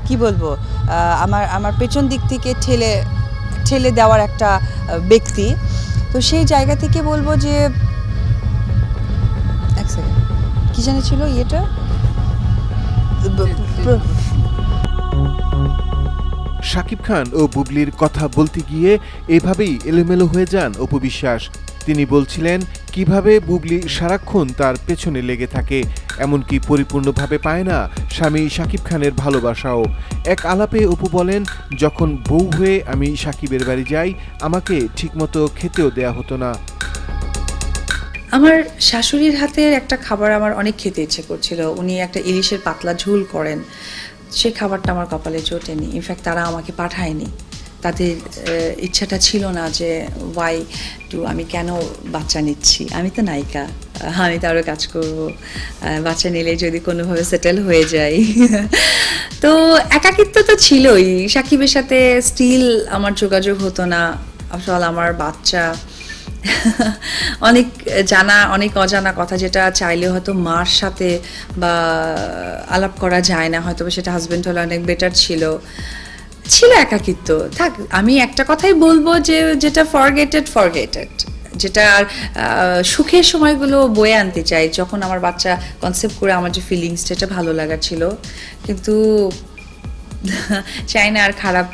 কি বলবো, আমার আমার পেছন দিক থেকে ঠেলে দেওয়ার একটা ব্যক্তি। তো সেই জায়গা থেকে বলবো যে এক সেকেন্ড, কী জানি ছিল ইয়েটা শাকিব খান ও বুবলির কথা বলতে গিয়ে এভাবেই এলোমেলো হয়ে যান অপু বিশ্বাস। তিনি বলছিলেন কিভাবে বুবলি সারাক্ষণ তার পেছনে লেগে থাকে, এমনকি পরিপূর্ণভাবে পায় না স্বামী শাকিব খানের ভালোবাসাও। এক আলাপে অপু বলেন, যখন বউ হয়ে আমি শাকিবের বাড়ি যাই আমাকে ঠিকমতো খেতেও দেয়া হতো না। আমার শাশুড়ির হাতের একটা খাবার আমার অনেক খেতে ইচ্ছে করছিল। উনি একটা ইলিশের পাতলা ঝোল করেন, সেই খাবারটা আমার কপালে জোটেনি। ইনফ্যাক্ট তারা আমাকে পাঠায়নি, তাদের ইচ্ছাটা ছিল না যে আমি কেন বাচ্চা নিচ্ছি, আমি তো নায়িকা, আমি তো আরও কাজ করবো, বাচ্চা নিলে যদি কোনোভাবে সেটেল হয়ে যাই। তো একাকিত্ব তো ছিলই, সাকিবের সাথে স্টিল আমার যোগাযোগ হতো না। আসলে আমার বাচ্চা অনেক জানা অনেক অজানা কথা, যেটা চাইলে হয়তো মার সাথে বা আলাপ করা যায় না, হয়তো সেটা হাজবেন্ড হলে অনেক বেটার ছিল একাকিত্ব। থাক, আমি একটা কথাই বলবো যে যেটা ফরগেটেড, যেটা সুখের সময়গুলো বয়ে আনতে চাই। যখন আমার বাচ্চা কনসেপ্ট করে আমার যে ফিলিংসটা, এটা ভালো লাগা ছিল, কিন্তু চাই না আর খারাপ